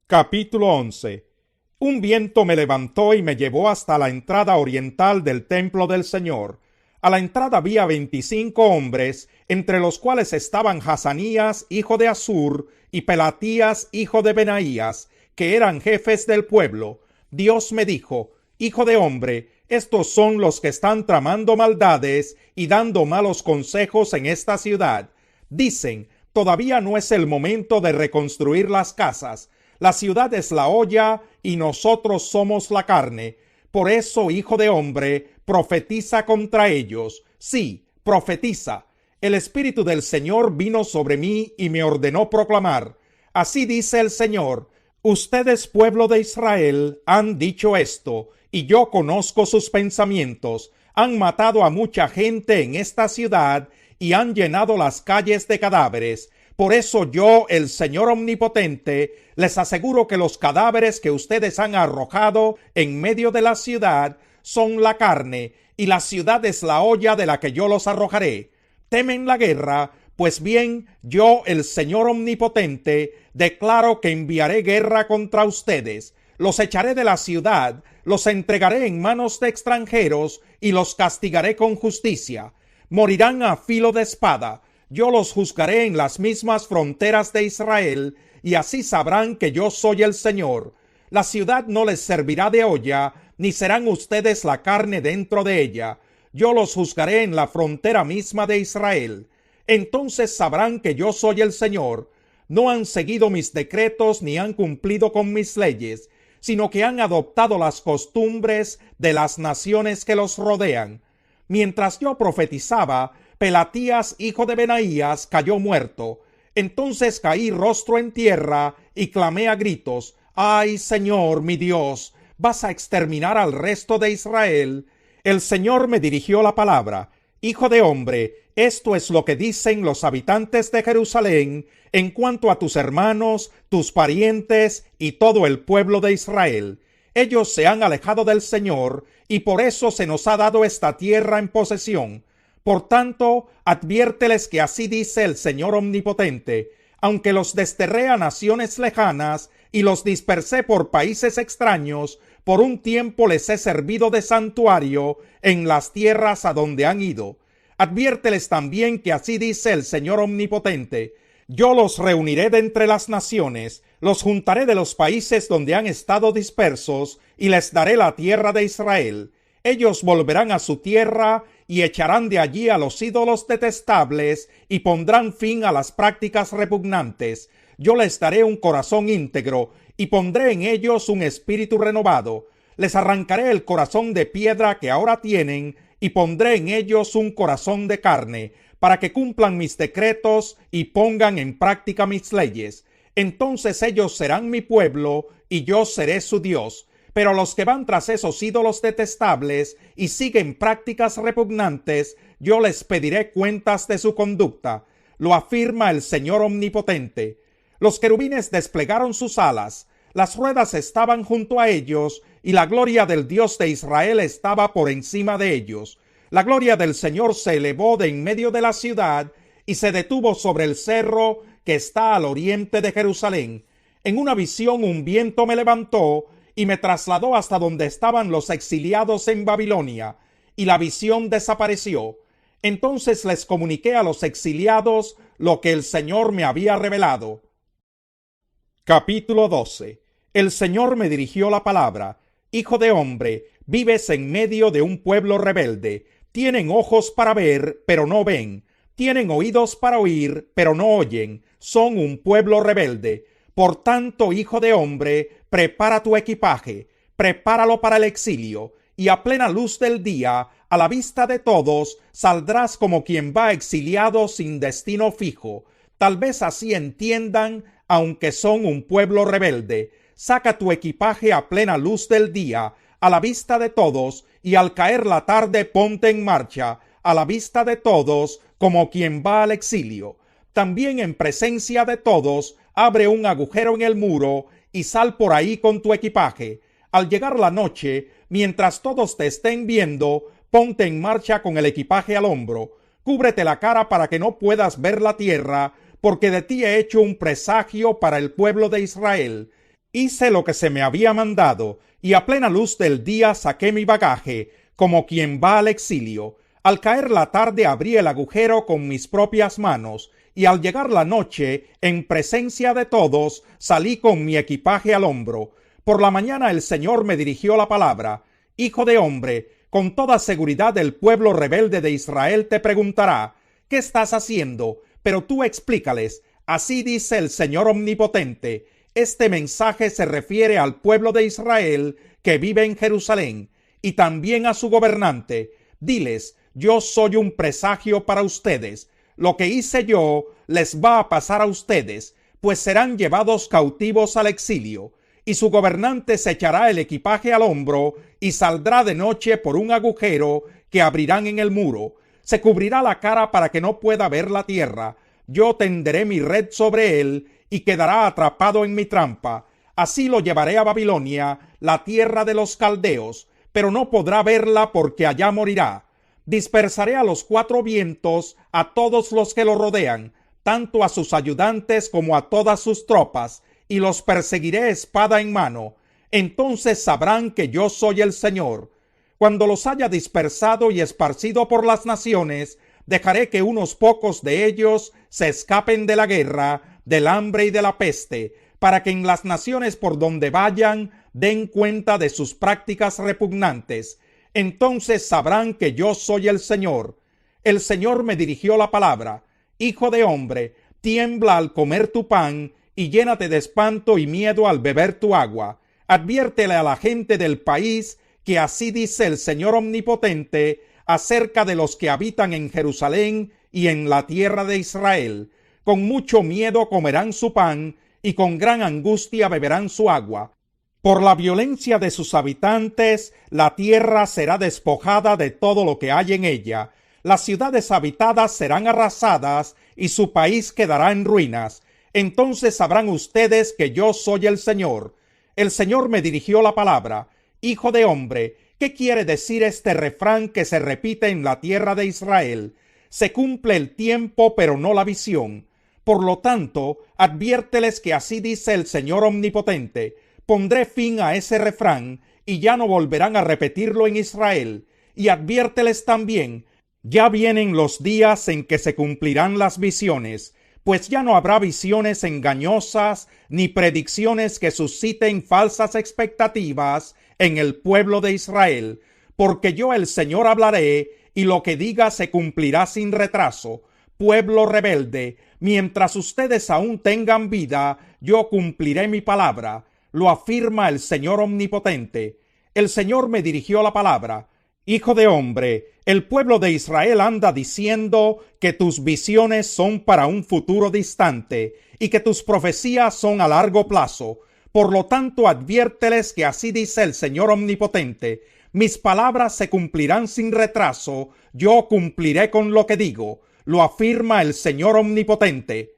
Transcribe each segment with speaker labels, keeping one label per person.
Speaker 1: Capítulo 11. Un viento me levantó y me llevó hasta la entrada oriental del templo del Señor. A la entrada había 25 hombres, entre los cuales estaban Hazanías, hijo de Azur, y Pelatías, hijo de Benaías, que eran jefes del pueblo. Dios me dijo: Hijo de hombre, estos son los que están tramando maldades y dando malos consejos en esta ciudad. Dicen: todavía no es el momento de reconstruir las casas. La ciudad es la olla y nosotros somos la carne. Por eso, hijo de hombre, profetiza contra ellos. Sí, profetiza. El Espíritu del Señor vino sobre mí y me ordenó proclamar: Así dice el Señor: ustedes, pueblo de Israel, han dicho esto, y yo conozco sus pensamientos. Han matado a mucha gente en esta ciudad y han llenado las calles de cadáveres. Por eso yo, el Señor Omnipotente, les aseguro que los cadáveres que ustedes han arrojado en medio de la ciudad son la carne, y la ciudad es la olla de la que yo los arrojaré. ¿Temen la guerra? Pues bien, yo, el Señor Omnipotente, declaro que enviaré guerra contra ustedes. Los echaré de la ciudad, los entregaré en manos de extranjeros y los castigaré con justicia. Morirán a filo de espada. Yo los juzgaré en las mismas fronteras de Israel, y así sabrán que yo soy el Señor. La ciudad no les servirá de olla, ni serán ustedes la carne dentro de ella. Yo los juzgaré en la frontera misma de Israel. Entonces sabrán que yo soy el Señor. No han seguido mis decretos ni han cumplido con mis leyes, sino que han adoptado las costumbres de las naciones que los rodean. Mientras yo profetizaba, Pelatías, hijo de Benaías, cayó muerto. Entonces caí rostro en tierra y clamé a gritos: ¡Ay, Señor, mi Dios! ¿Vas a exterminar al resto de Israel? El Señor me dirigió la palabra: Hijo de hombre, esto es lo que dicen los habitantes de Jerusalén en cuanto a tus hermanos, tus parientes y todo el pueblo de Israel. Ellos se han alejado del Señor y por eso se nos ha dado esta tierra en posesión. Por tanto, adviérteles que así dice el Señor Omnipotente: aunque los desterré a naciones lejanas y los dispersé por países extraños, por un tiempo les he servido de santuario en las tierras a donde han ido. Adviérteles también que así dice el Señor Omnipotente: yo los reuniré de entre las naciones, los juntaré de los países donde han estado dispersos, y les daré la tierra de Israel. Ellos volverán a su tierra y echarán de allí a los ídolos detestables y pondrán fin a las prácticas repugnantes. Yo les daré un corazón íntegro y pondré en ellos un espíritu renovado. Les arrancaré el corazón de piedra que ahora tienen y pondré en ellos un corazón de carne, para que cumplan mis decretos y pongan en práctica mis leyes. Entonces ellos serán mi pueblo y yo seré su Dios. Pero los que van tras esos ídolos detestables y siguen prácticas repugnantes, yo les pediré cuentas de su conducta. Lo afirma el Señor Omnipotente. Los querubines desplegaron sus alas, las ruedas estaban junto a ellos, y la gloria del Dios de Israel estaba por encima de ellos. La gloria del Señor se elevó de en medio de la ciudad y se detuvo sobre el cerro que está al oriente de Jerusalén. En una visión un viento me levantó y me trasladó hasta donde estaban los exiliados en Babilonia, y la visión desapareció. Entonces les comuniqué a los exiliados lo que el Señor me había revelado. Capítulo 12. El Señor me dirigió la palabra: Hijo de hombre, vives en medio de un pueblo rebelde. Tienen ojos para ver, pero no ven. Tienen oídos para oír, pero no oyen. Son un pueblo rebelde. Por tanto, hijo de hombre, prepara tu equipaje, prepáralo para el exilio, y a plena luz del día, a la vista de todos, saldrás como quien va exiliado sin destino fijo. Tal vez así entiendan, aunque son un pueblo rebelde. Saca tu equipaje a plena luz del día, a la vista de todos, y al caer la tarde ponte en marcha, a la vista de todos, como quien va al exilio. También en presencia de todos, abre un agujero en el muro y sal por ahí con tu equipaje. Al llegar la noche, mientras todos te estén viendo, ponte en marcha con el equipaje al hombro. Cúbrete la cara para que no puedas ver la tierra, porque de ti he hecho un presagio para el pueblo de Israel. Hice lo que se me había mandado, y a plena luz del día saqué mi bagaje, como quien va al exilio. Al caer la tarde abrí el agujero con mis propias manos, y al llegar la noche, en presencia de todos, salí con mi equipaje al hombro. Por la mañana el Señor me dirigió la palabra: Hijo de hombre, con toda seguridad el pueblo rebelde de Israel te preguntará: ¿qué estás haciendo? Pero tú explícales: así dice el Señor Omnipotente. Este mensaje se refiere al pueblo de Israel que vive en Jerusalén, y también a su gobernante. Diles: yo soy un presagio para ustedes. Lo que hice yo les va a pasar a ustedes, pues serán llevados cautivos al exilio, y su gobernante se echará el equipaje al hombro y saldrá de noche por un agujero que abrirán en el muro. Se cubrirá la cara para que no pueda ver la tierra. Yo tenderé mi red sobre él y quedará atrapado en mi trampa. Así lo llevaré a Babilonia, la tierra de los caldeos, pero no podrá verla porque allá morirá. Dispersaré a los cuatro vientos a todos los que lo rodean, tanto a sus ayudantes como a todas sus tropas, y los perseguiré espada en mano. Entonces sabrán que yo soy el Señor. Cuando los haya dispersado y esparcido por las naciones, dejaré que unos pocos de ellos se escapen de la guerra, del hambre y de la peste, para que en las naciones por donde vayan den cuenta de sus prácticas repugnantes. Entonces sabrán que yo soy el Señor. El Señor me dirigió la palabra: Hijo de hombre, tiembla al comer tu pan y llénate de espanto y miedo al beber tu agua. Adviértele a la gente del país que así dice el Señor Omnipotente acerca de los que habitan en Jerusalén y en la tierra de Israel. Con mucho miedo comerán su pan y con gran angustia beberán su agua. Por la violencia de sus habitantes, la tierra será despojada de todo lo que hay en ella. Las ciudades habitadas serán arrasadas y su país quedará en ruinas. Entonces sabrán ustedes que yo soy el Señor. El Señor me dirigió la palabra: Hijo de hombre, ¿qué quiere decir este refrán que se repite en la tierra de Israel? Se cumple el tiempo, pero no la visión. Por lo tanto, adviérteles que así dice el Señor Omnipotente: pondré fin a ese refrán y ya no volverán a repetirlo en Israel. Y adviérteles también: ya vienen los días en que se cumplirán las visiones, pues ya no habrá visiones engañosas ni predicciones que susciten falsas expectativas en el pueblo de Israel, porque yo el Señor hablaré y lo que diga se cumplirá sin retraso. Pueblo rebelde, mientras ustedes aún tengan vida, yo cumpliré mi palabra, lo afirma el Señor Omnipotente. El Señor me dirigió la palabra: Hijo de hombre, el pueblo de Israel anda diciendo que tus visiones son para un futuro distante y que tus profecías son a largo plazo. Por lo tanto, adviérteles que así dice el Señor Omnipotente: mis palabras se cumplirán sin retraso, yo cumpliré con lo que digo, lo afirma el Señor Omnipotente.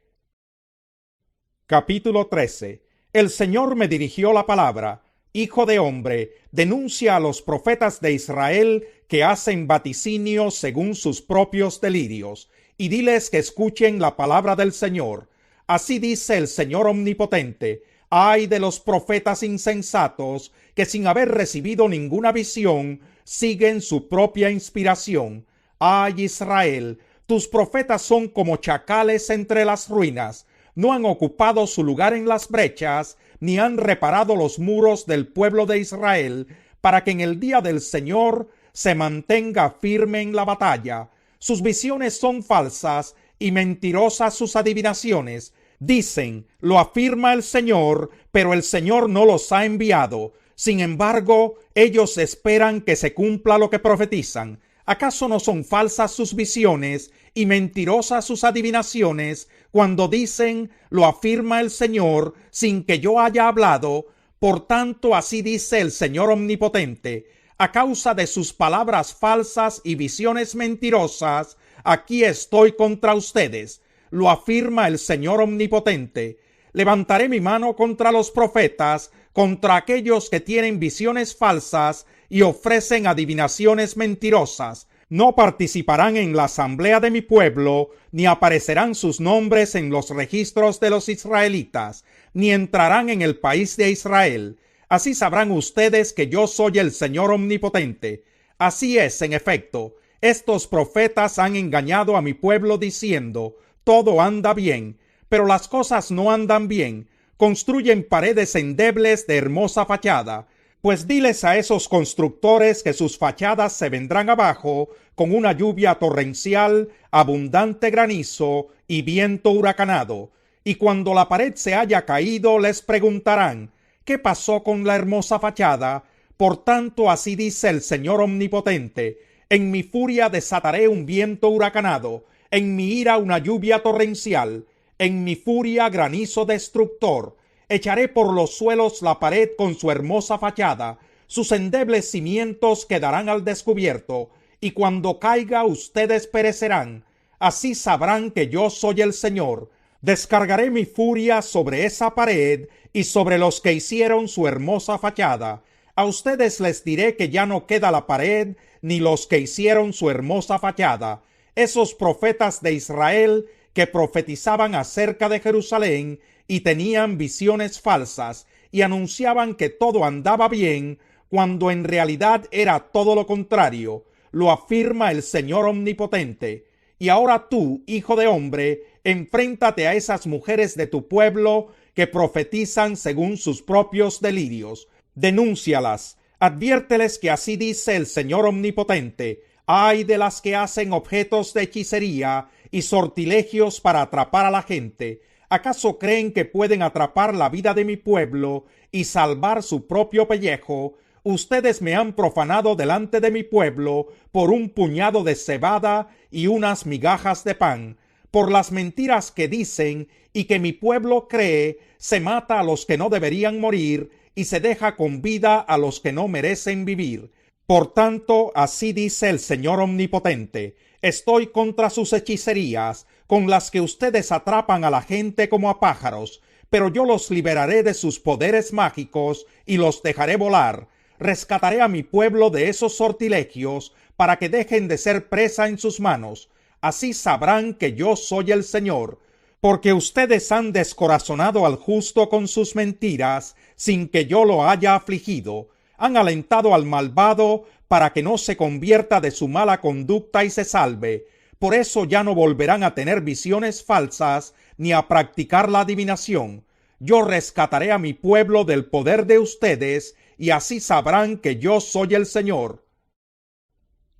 Speaker 1: Capítulo 13. El Señor me dirigió la palabra: Hijo de hombre, denuncia a los profetas de Israel que hacen vaticinios según sus propios delirios, y diles que escuchen la palabra del Señor. Así dice el Señor Omnipotente: ay de los profetas insensatos que sin haber recibido ninguna visión siguen su propia inspiración. Ay Israel, tus profetas son como chacales entre las ruinas. No han ocupado su lugar en las brechas, ni han reparado los muros del pueblo de Israel, para que en el día del Señor se mantenga firme en la batalla. Sus visiones son falsas y mentirosas sus adivinaciones. Dicen: lo afirma el Señor, pero el Señor no los ha enviado. Sin embargo, ellos esperan que se cumpla lo que profetizan. ¿Acaso no son falsas sus visiones y mentirosas sus adivinaciones cuando dicen: lo afirma el Señor, sin que yo haya hablado? Por tanto, así dice el Señor Omnipotente: a causa de sus palabras falsas y visiones mentirosas, aquí estoy contra ustedes, lo afirma el Señor Omnipotente. Levantaré mi mano contra los profetas, contra aquellos que tienen visiones falsas y ofrecen adivinaciones mentirosas. No participarán en la asamblea de mi pueblo, ni aparecerán sus nombres en los registros de los israelitas. ni entrarán en el país de Israel. Así sabrán ustedes que yo soy el Señor omnipotente. Así es, en efecto, estos profetas han engañado a mi pueblo diciendo, todo anda bien, pero las cosas no andan bien. Construyen paredes endebles de hermosa fachada. Pues diles a esos constructores que sus fachadas se vendrán abajo con una lluvia torrencial, abundante granizo y viento huracanado. Y cuando la pared se haya caído, les preguntarán, ¿qué pasó con la hermosa fachada? Por tanto, así dice el Señor omnipotente, en mi furia desataré un viento huracanado, en mi ira una lluvia torrencial, en mi furia granizo destructor. Echaré por los suelos la pared con su hermosa fachada, sus endebles cimientos quedarán al descubierto, y cuando caiga ustedes perecerán. Así sabrán que yo soy el Señor. Descargaré mi furia sobre esa pared y sobre los que hicieron su hermosa fachada. A ustedes les diré que ya no queda la pared, ni los que hicieron su hermosa fachada. Esos profetas de Israel que profetizaban acerca de Jerusalén y tenían visiones falsas y anunciaban que todo andaba bien, cuando en realidad era todo lo contrario, lo afirma el Señor omnipotente. Y ahora tú, hijo de hombre, enfréntate a esas mujeres de tu pueblo que profetizan según sus propios delirios. Denúncialas, adviérteles que así dice el Señor omnipotente: ay de las que hacen objetos de hechicería y sortilegios para atrapar a la gente. ¿Acaso creen que pueden atrapar la vida de mi pueblo y salvar su propio pellejo? Ustedes me han profanado delante de mi pueblo por un puñado de cebada y unas migajas de pan. Por las mentiras que dicen y que mi pueblo cree, se mata a los que no deberían morir y se deja con vida a los que no merecen vivir. Por tanto, así dice el Señor omnipotente: estoy contra sus hechicerías, con las que ustedes atrapan a la gente como a pájaros, pero yo los liberaré de sus poderes mágicos y los dejaré volar. Rescataré a mi pueblo de esos sortilegios para que dejen de ser presa en sus manos. Así sabrán que yo soy el Señor, porque ustedes han descorazonado al justo con sus mentiras, sin que yo lo haya afligido. Han alentado al malvado para que no se convierta de su mala conducta y se salve. Por eso ya no volverán a tener visiones falsas ni a practicar la adivinación. Yo rescataré a mi pueblo del poder de ustedes, y así sabrán que yo soy el Señor.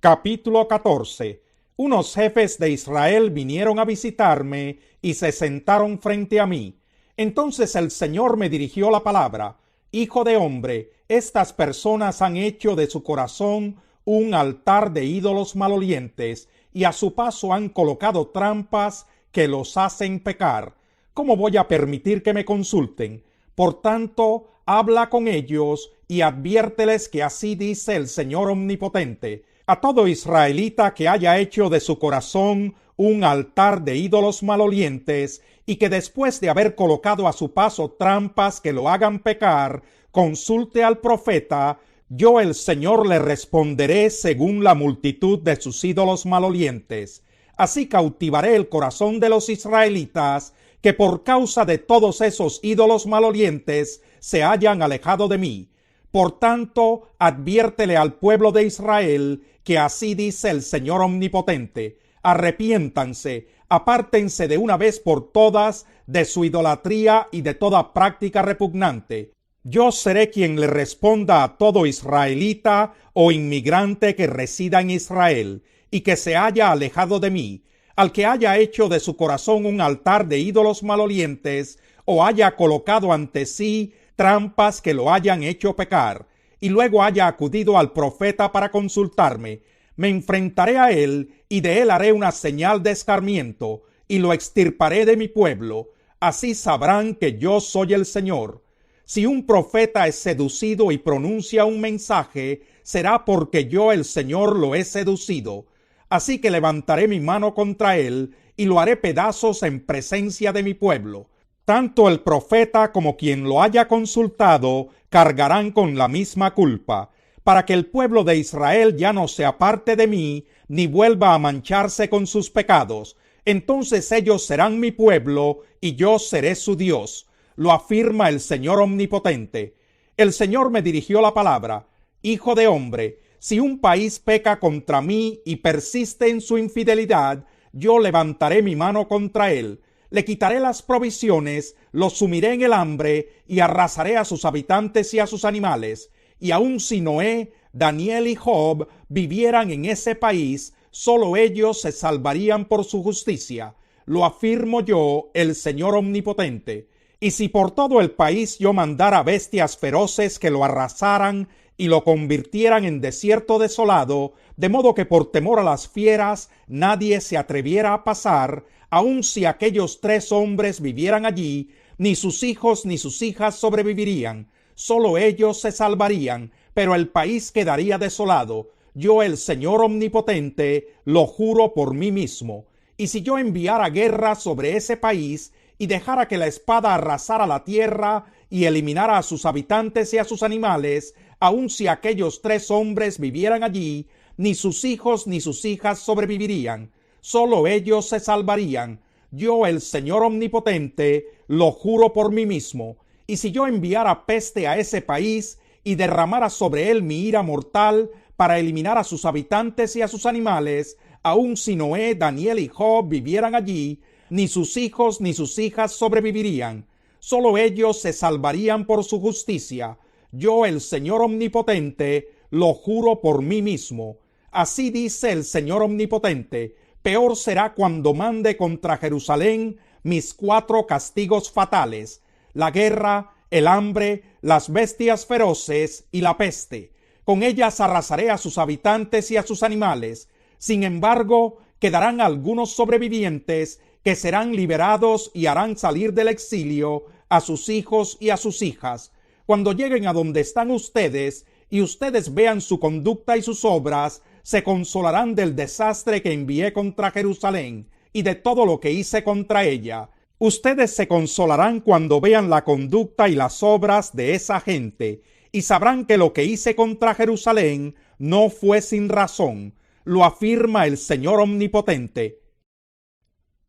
Speaker 1: Capítulo 14. Unos jefes de Israel vinieron a visitarme y se sentaron frente a mí. Entonces el Señor me dirigió la palabra: hijo de hombre, estas personas han hecho de su corazón un altar de ídolos malolientes, y a su paso han colocado trampas que los hacen pecar. ¿Cómo voy a permitir que me consulten? Por tanto, habla con ellos y adviérteles que así dice el Señor omnipotente: a todo israelita que haya hecho de su corazón un altar de ídolos malolientes y que después de haber colocado a su paso trampas que lo hagan pecar, consulte al profeta, yo el Señor le responderé según la multitud de sus ídolos malolientes. Así cautivaré el corazón de los israelitas, que por causa de todos esos ídolos malolientes se hayan alejado de mí. Por tanto, adviértele al pueblo de Israel que así dice el Señor omnipotente: arrepiéntanse, apártense de una vez por todas de su idolatría y de toda práctica repugnante. Yo seré quien le responda a todo israelita o inmigrante que resida en Israel y que se haya alejado de mí, al que haya hecho de su corazón un altar de ídolos malolientes o haya colocado ante sí trampas que lo hayan hecho pecar, y luego haya acudido al profeta para consultarme. Me enfrentaré a él y de él haré una señal de escarmiento y lo extirparé de mi pueblo. Así sabrán que yo soy el Señor. Si un profeta es seducido y pronuncia un mensaje, será porque yo el Señor lo he seducido. Así que levantaré mi mano contra él y lo haré pedazos en presencia de mi pueblo. Tanto el profeta como quien lo haya consultado cargarán con la misma culpa, para que el pueblo de Israel ya no se aparte de mí, ni vuelva a mancharse con sus pecados. Entonces ellos serán mi pueblo, y yo seré su Dios. lo afirma el Señor Omnipotente. El Señor me dirigió la palabra: Hijo de hombre, si un país peca contra mí y persiste en su infidelidad, yo levantaré mi mano contra él, le quitaré las provisiones, lo sumiré en el hambre y arrasaré a sus habitantes y a sus animales. Y aun si Noé, Daniel y Job vivieran en ese país, solo ellos se salvarían por su justicia. Lo afirmo yo, el Señor Omnipotente. Y si por todo el país yo mandara bestias feroces que lo arrasaran y lo convirtieran en desierto desolado, de modo que por temor a las fieras nadie se atreviera a pasar, aun si aquellos 3 hombres vivieran allí, ni sus hijos ni sus hijas sobrevivirían, solo ellos se salvarían, pero el país quedaría desolado. Yo, el Señor Omnipotente, lo juro por mí mismo. Y si yo enviara guerra sobre ese país y dejara que la espada arrasara la tierra y eliminara a sus habitantes y a sus animales, aun si aquellos 3 hombres vivieran allí, ni sus hijos ni sus hijas sobrevivirían, solo ellos se salvarían. Yo, el Señor Omnipotente, lo juro por mí mismo. Y si yo enviara peste a ese país y derramara sobre él mi ira mortal para eliminar a sus habitantes y a sus animales, aun si Noé, Daniel y Job vivieran allí, ni sus hijos ni sus hijas sobrevivirían, solo ellos se salvarían por su justicia. Yo, el Señor Omnipotente, lo juro por mí mismo. Así dice el Señor Omnipotente: peor será cuando mande contra Jerusalén mis 4 castigos fatales: la guerra, el hambre, las bestias feroces y la peste. Con ellas arrasaré a sus habitantes y a sus animales. Sin embargo, quedarán algunos sobrevivientes que serán liberados y harán salir del exilio a sus hijos y a sus hijas. Cuando lleguen a donde están ustedes y ustedes vean su conducta y sus obras, se consolarán del desastre que envié contra Jerusalén y de todo lo que hice contra ella. Ustedes se consolarán cuando vean la conducta y las obras de esa gente, y sabrán que lo que hice contra Jerusalén no fue sin razón. Lo afirma el Señor Omnipotente.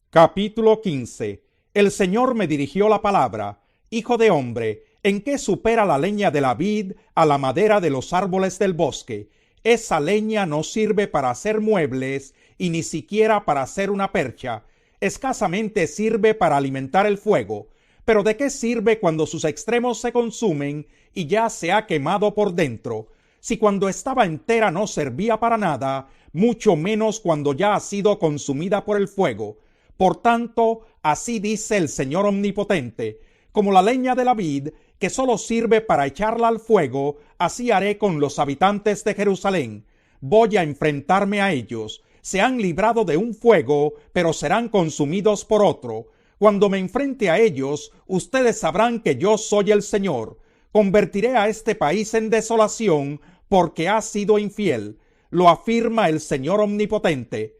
Speaker 1: Capítulo 15. El Señor me dirigió la palabra: Hijo de hombre, ¿en qué supera la leña de la vid a la madera de los árboles del bosque? Esa leña no sirve para hacer muebles y ni siquiera para hacer una percha. Escasamente sirve para alimentar el fuego. Pero ¿de qué sirve cuando sus extremos se consumen y ya se ha quemado por dentro? Si cuando estaba entera no servía para nada, mucho menos cuando ya ha sido consumida por el fuego. Por tanto, así dice el Señor Omnipotente: como la leña de la vid, que solo sirve para echarla al fuego, así haré con los habitantes de Jerusalén. Voy a enfrentarme a ellos. Se han librado de un fuego, pero serán consumidos por otro. Cuando me enfrente a ellos, ustedes sabrán que yo soy el Señor. Convertiré a este país en desolación, porque ha sido infiel. Lo afirma el Señor Omnipotente.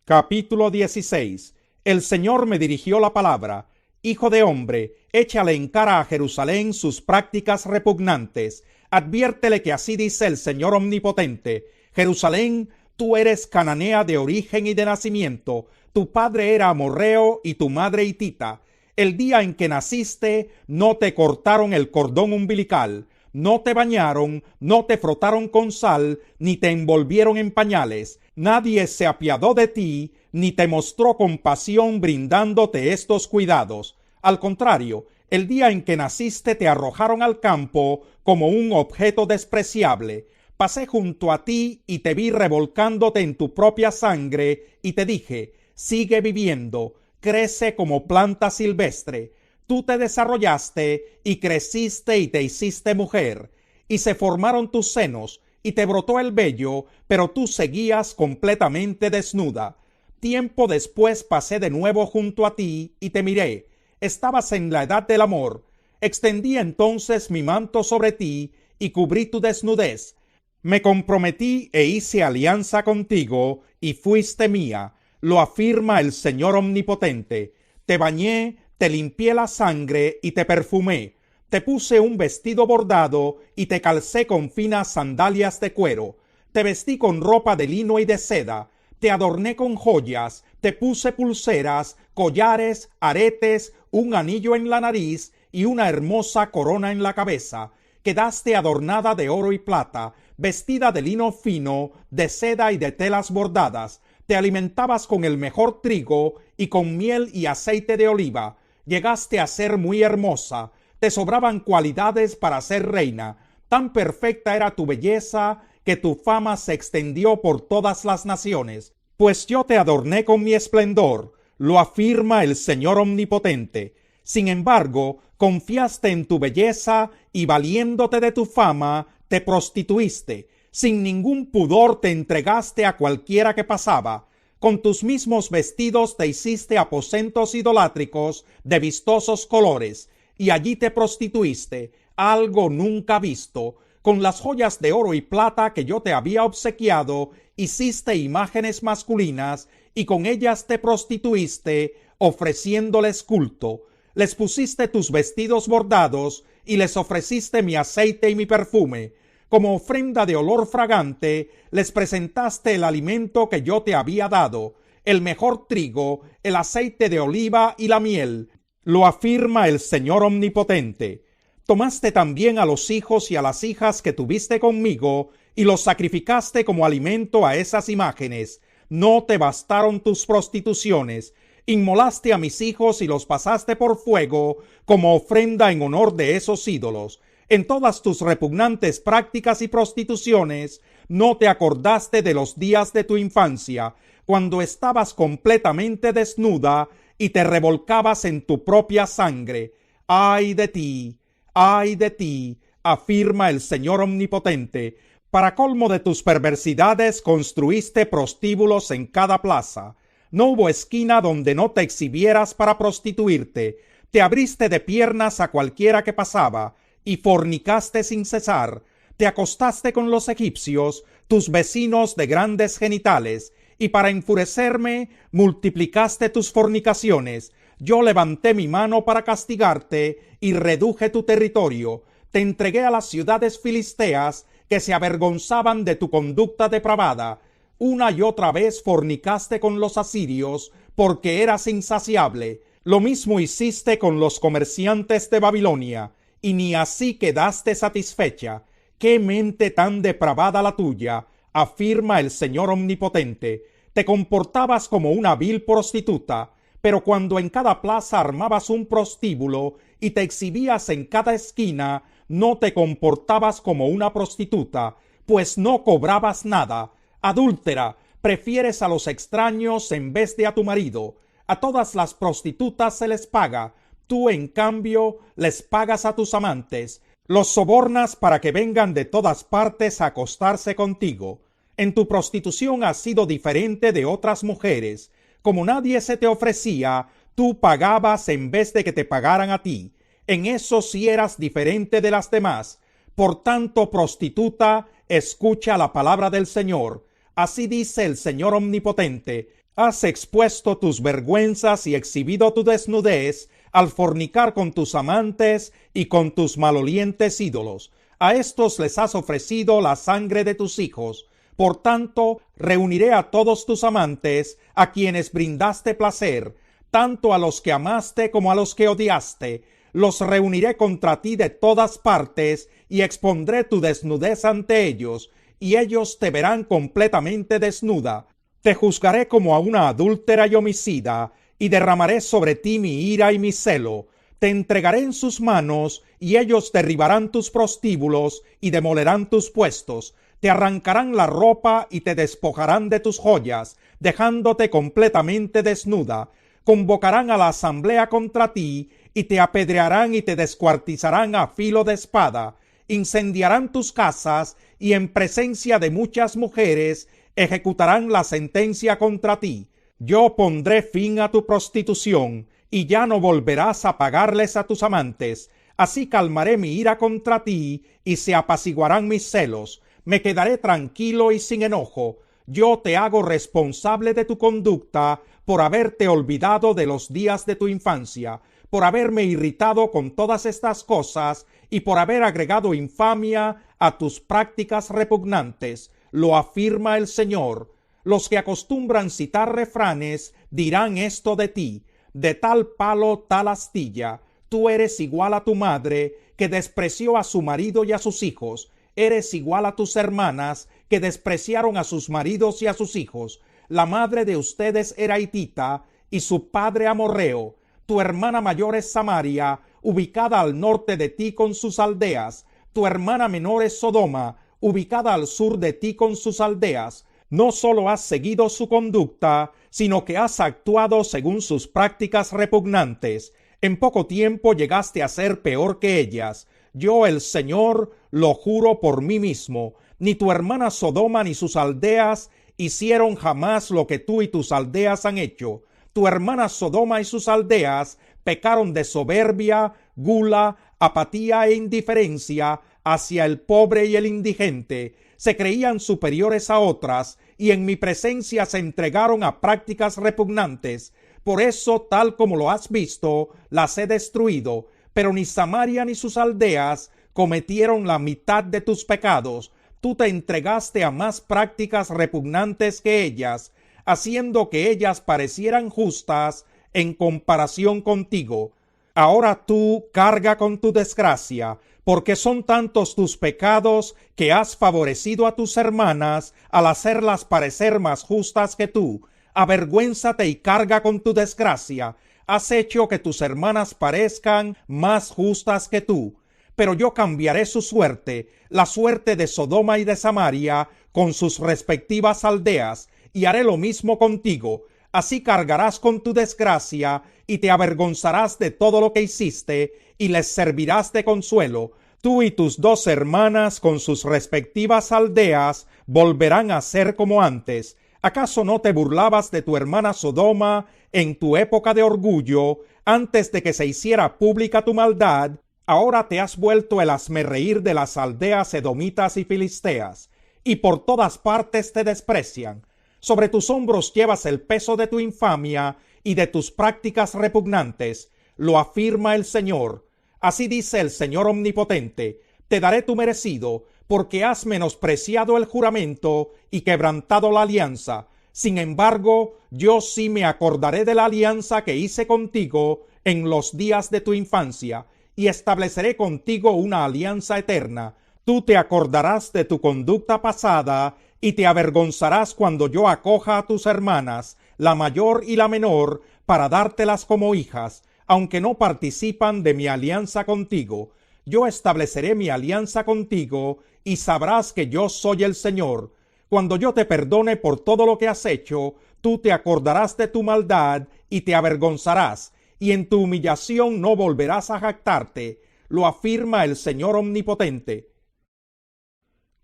Speaker 1: Capítulo 16. El Señor me dirigió la palabra: Hijo de hombre, échale en cara a Jerusalén sus prácticas repugnantes. Adviértele que así dice el Señor Omnipotente: Jerusalén, tú eres cananea de origen y de nacimiento. Tu padre era amorreo y tu madre hitita. El día en que naciste, no te cortaron el cordón umbilical, no te bañaron, no te frotaron con sal, ni te envolvieron en pañales. Nadie se apiadó de ti, ni te mostró compasión brindándote estos cuidados. Al contrario, el día en que naciste te arrojaron al campo como un objeto despreciable. Pasé junto a ti y te vi revolcándote en tu propia sangre y te dije: sigue viviendo, crece como planta silvestre. Tú te desarrollaste y creciste y te hiciste mujer, y se formaron tus senos y te brotó el vello, pero tú seguías completamente desnuda. Tiempo después pasé de nuevo junto a ti y te miré. Estabas en la edad del amor. Extendí entonces mi manto sobre ti y cubrí tu desnudez. Me comprometí e hice alianza contigo y fuiste mía. Lo afirma el Señor Omnipotente. Te bañé, te limpié la sangre y te perfumé. Te puse un vestido bordado y te calcé con finas sandalias de cuero. Te vestí con ropa de lino y de seda. Te adorné con joyas, Te puse pulseras, collares, aretes, un anillo en la nariz y una hermosa corona en la cabeza. Quedaste adornada de oro y plata, vestida de lino fino, de seda y de telas bordadas. Te alimentabas con el mejor trigo y con miel y aceite de oliva. Llegaste a ser muy hermosa. Te sobraban cualidades para ser reina. Tan perfecta era tu belleza que tu fama se extendió por todas las naciones. Pues yo te adorné con mi esplendor, lo afirma el Señor Omnipotente. Sin embargo, confiaste en tu belleza y valiéndote de tu fama, te prostituiste. Sin ningún pudor te entregaste a cualquiera que pasaba. Con tus mismos vestidos te hiciste aposentos idolátricos de vistosos colores, y allí te prostituiste, algo nunca visto. Con las joyas de oro y plata que yo te había obsequiado, hiciste imágenes masculinas, y con ellas te prostituiste, ofreciéndoles culto. Les pusiste tus vestidos bordados, y les ofreciste mi aceite y mi perfume. Como ofrenda de olor fragante, les presentaste el alimento que yo te había dado, el mejor trigo, el aceite de oliva y la miel. Lo afirma el Señor Omnipotente. Tomaste también a los hijos y a las hijas que tuviste conmigo, y los sacrificaste como alimento a esas imágenes. No te bastaron tus prostituciones. Inmolaste a mis hijos y los pasaste por fuego como ofrenda en honor de esos ídolos. En todas tus repugnantes prácticas y prostituciones, no te acordaste de los días de tu infancia, cuando estabas completamente desnuda y te revolcabas en tu propia sangre. ¡Ay de ti! ¡Ay de ti!, afirma el Señor Omnipotente. Para colmo de tus perversidades construiste prostíbulos en cada plaza. No hubo esquina donde no te exhibieras para prostituirte. Te abriste de piernas a cualquiera que pasaba, y fornicaste sin cesar. Te acostaste con los egipcios, tus vecinos de grandes genitales, y para enfurecerme multiplicaste tus fornicaciones. Yo levanté mi mano para castigarte y reduje tu territorio. Te entregué a las ciudades filisteas que se avergonzaban de tu conducta depravada. Una y otra vez fornicaste con los asirios porque eras insaciable. Lo mismo hiciste con los comerciantes de Babilonia, y ni así quedaste satisfecha. ¡Qué mente tan depravada la tuya!, afirma el Señor Omnipotente. Te comportabas como una vil prostituta, pero cuando en cada plaza armabas un prostíbulo y te exhibías en cada esquina, no te comportabas como una prostituta, pues no cobrabas nada. Adúltera, prefieres a los extraños en vez de a tu marido. A todas las prostitutas se les paga, tú en cambio les pagas a tus amantes. Los sobornas para que vengan de todas partes a acostarse contigo. En tu prostitución has sido diferente de otras mujeres. Como nadie se te ofrecía, tú pagabas en vez de que te pagaran a ti. En eso sí eras diferente de las demás. Por tanto, prostituta, escucha la palabra del Señor. Así dice el Señor Omnipotente: has expuesto tus vergüenzas y exhibido tu desnudez al fornicar con tus amantes y con tus malolientes ídolos. A estos les has ofrecido la sangre de tus hijos. Por tanto, reuniré a todos tus amantes, a quienes brindaste placer, tanto a los que amaste como a los que odiaste. Los reuniré contra ti de todas partes, y expondré tu desnudez ante ellos, y ellos te verán completamente desnuda. Te juzgaré como a una adúltera y homicida, y derramaré sobre ti mi ira y mi celo. Te entregaré en sus manos, y ellos derribarán tus prostíbulos, y demolerán tus puestos. Te arrancarán la ropa y te despojarán de tus joyas, dejándote completamente desnuda. Convocarán a la asamblea contra ti, y te apedrearán y te descuartizarán a filo de espada. Incendiarán tus casas, y en presencia de muchas mujeres ejecutarán la sentencia contra ti. Yo pondré fin a tu prostitución, y ya no volverás a pagarles a tus amantes. Así calmaré mi ira contra ti, y se apaciguarán mis celos. Me quedaré tranquilo y sin enojo. Yo te hago responsable de tu conducta por haberte olvidado de los días de tu infancia, por haberme irritado con todas estas cosas y por haber agregado infamia a tus prácticas repugnantes. Lo afirma el Señor. Los que acostumbran citar refranes dirán esto de ti: de tal palo, tal astilla. Tú eres igual a tu madre, que despreció a su marido y a sus hijos. Eres igual a tus hermanas, que despreciaron a sus maridos y a sus hijos. La madre de ustedes era hitita y su padre amorreo. Tu hermana mayor es Samaria, ubicada al norte de ti con sus aldeas. Tu hermana menor es Sodoma, ubicada al sur de ti con sus aldeas. No solo has seguido su conducta, sino que has actuado según sus prácticas repugnantes. En poco tiempo llegaste a ser peor que ellas. Yo, el Señor, lo juro por mí mismo. Ni tu hermana Sodoma ni sus aldeas hicieron jamás lo que tú y tus aldeas han hecho. Tu hermana Sodoma y sus aldeas pecaron de soberbia, gula, apatía e indiferencia hacia el pobre y el indigente. Se creían superiores a otras y en mi presencia se entregaron a prácticas repugnantes. Por eso, tal como lo has visto, las he destruido. Pero ni Samaria ni sus aldeas cometieron la mitad de tus pecados. Tú te entregaste a más prácticas repugnantes que ellas, haciendo que ellas parecieran justas en comparación contigo. Ahora tú carga con tu desgracia, porque son tantos tus pecados que has favorecido a tus hermanas al hacerlas parecer más justas que tú. Avergüénzate y carga con tu desgracia. Has hecho que tus hermanas parezcan más justas que tú. Pero yo cambiaré su suerte, la suerte de Sodoma y de Samaria, con sus respectivas aldeas, y haré lo mismo contigo. Así cargarás con tu desgracia, y te avergonzarás de todo lo que hiciste, y les servirás de consuelo. Tú y tus dos hermanas, con sus respectivas aldeas, volverán a ser como antes. ¿Acaso no te burlabas de tu hermana Sodoma en tu época de orgullo, antes de que se hiciera pública tu maldad? Ahora te has vuelto el hazmerreír de las aldeas edomitas y filisteas, y por todas partes te desprecian. Sobre tus hombros llevas el peso de tu infamia y de tus prácticas repugnantes. Lo afirma el Señor. Así dice el Señor Omnipotente: te daré tu merecido, porque has menospreciado el juramento y quebrantado la alianza. Sin embargo, yo sí me acordaré de la alianza que hice contigo en los días de tu infancia, y estableceré contigo una alianza eterna. Tú te acordarás de tu conducta pasada y te avergonzarás cuando yo acoja a tus hermanas, la mayor y la menor, para dártelas como hijas, aunque no participan de mi alianza contigo. Yo estableceré mi alianza contigo y sabrás que yo soy el Señor. Cuando yo te perdone por todo lo que has hecho, tú te acordarás de tu maldad y te avergonzarás, y en tu humillación no volverás a jactarte. Lo afirma el Señor Omnipotente.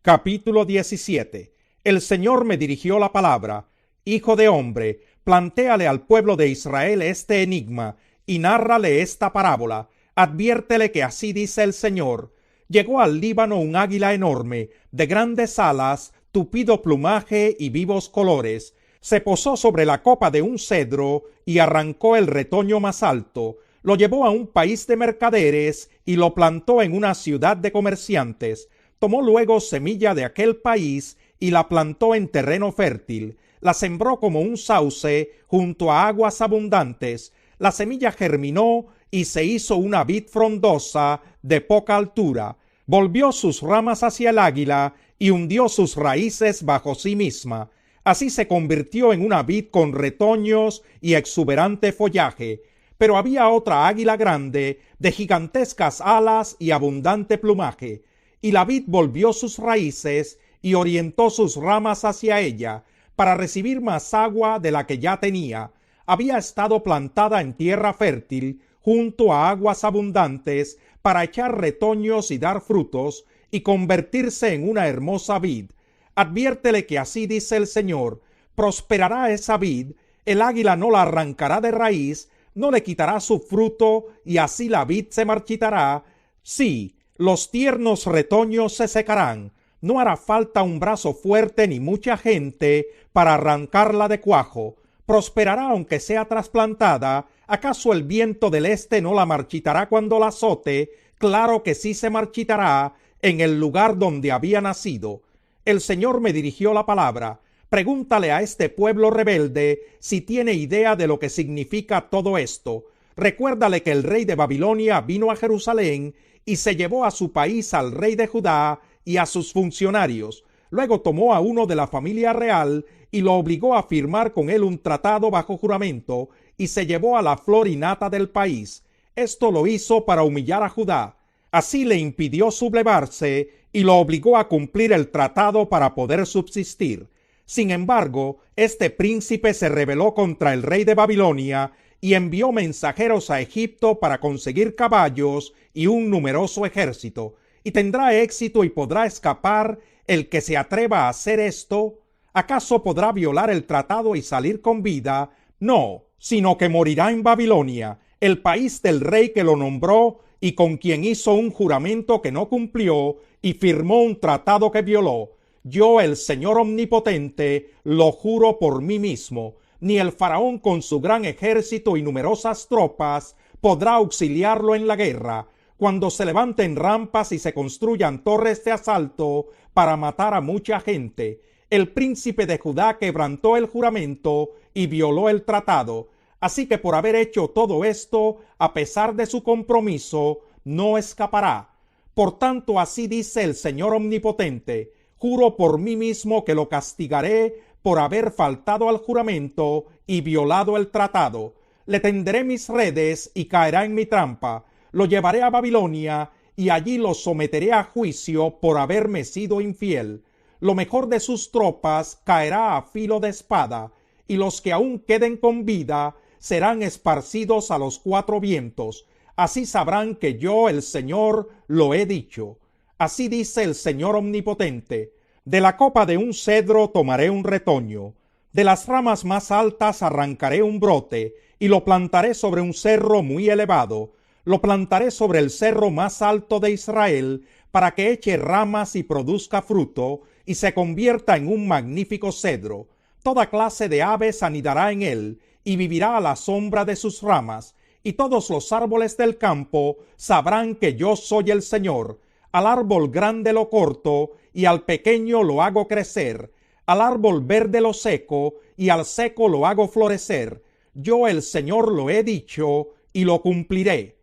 Speaker 1: Capítulo 17. El Señor me dirigió la palabra: Hijo de hombre, plantéale al pueblo de Israel este enigma, y nárrale esta parábola. Adviértele que así dice el Señor: llegó al Líbano un águila enorme, de grandes alas, tupido plumaje y vivos colores. Se posó sobre la copa de un cedro y arrancó el retoño más alto. Lo llevó a un país de mercaderes y lo plantó en una ciudad de comerciantes. Tomó luego semilla de aquel país y la plantó en terreno fértil. La sembró como un sauce junto a aguas abundantes. La semilla germinó y se hizo una vid frondosa de poca altura. Volvió sus ramas hacia el águila y hundió sus raíces bajo sí misma. Así se convirtió en una vid con retoños y exuberante follaje. Pero había otra águila grande, de gigantescas alas y abundante plumaje. Y la vid volvió sus raíces y orientó sus ramas hacia ella, para recibir más agua de la que ya tenía. Había estado plantada en tierra fértil, junto a aguas abundantes, para echar retoños y dar frutos, y convertirse en una hermosa vid. Adviértele que así dice el Señor: prosperará esa vid, el águila no la arrancará de raíz, no le quitará su fruto, y así la vid se marchitará. Sí, los tiernos retoños se secarán. No hará falta un brazo fuerte ni mucha gente para arrancarla de cuajo. Prosperará aunque sea trasplantada. ¿Acaso el viento del este no la marchitará cuando la azote? Claro que sí se marchitará en el lugar donde había nacido. El Señor me dirigió la palabra: Pregúntale a este pueblo rebelde si tiene idea de lo que significa todo esto. Recuérdale que el rey de Babilonia vino a Jerusalén y se llevó a su país al rey de Judá y a sus funcionarios. Luego tomó a uno de la familia real y lo obligó a firmar con él un tratado bajo juramento y se llevó a la flor y nata del país. Esto lo hizo para humillar a Judá. Así le impidió sublevarse y lo obligó a cumplir el tratado para poder subsistir. Sin embargo, este príncipe se rebeló contra el rey de Babilonia y envió mensajeros a Egipto para conseguir caballos y un numeroso ejército. ¿Y tendrá éxito y podrá escapar el que se atreva a hacer esto? ¿Acaso podrá violar el tratado y salir con vida? No, sino que morirá en Babilonia, el país del rey que lo nombró y con quien hizo un juramento que no cumplió y firmó un tratado que violó. Yo, el Señor Omnipotente, lo juro por mí mismo. Ni el faraón con su gran ejército y numerosas tropas podrá auxiliarlo en la guerra, cuando se levanten rampas y se construyan torres de asalto para matar a mucha gente. El príncipe de Judá quebrantó el juramento y violó el tratado. Así que por haber hecho todo esto, a pesar de su compromiso, no escapará. Por tanto, así dice el Señor Omnipotente: juro por mí mismo que lo castigaré por haber faltado al juramento y violado el tratado. Le tenderé mis redes y caerá en mi trampa. Lo llevaré a Babilonia y allí lo someteré a juicio por haberme sido infiel. Lo mejor de sus tropas caerá a filo de espada, y los que aún queden con vida serán esparcidos a los cuatro vientos. Así sabrán que yo, el Señor, lo he dicho. Así dice el Señor Omnipotente: de la copa de un cedro tomaré un retoño, de las ramas más altas arrancaré un brote, y lo plantaré sobre un cerro muy elevado. Lo plantaré sobre el cerro más alto de Israel, para que eche ramas y produzca fruto, y se convierta en un magnífico cedro. Toda clase de aves anidará en él, y vivirá a la sombra de sus ramas, y todos los árboles del campo sabrán que yo soy el Señor. Al árbol grande lo corto, y al pequeño lo hago crecer. Al árbol verde lo seco, y al seco lo hago florecer. Yo, el Señor, lo he dicho, y lo cumpliré.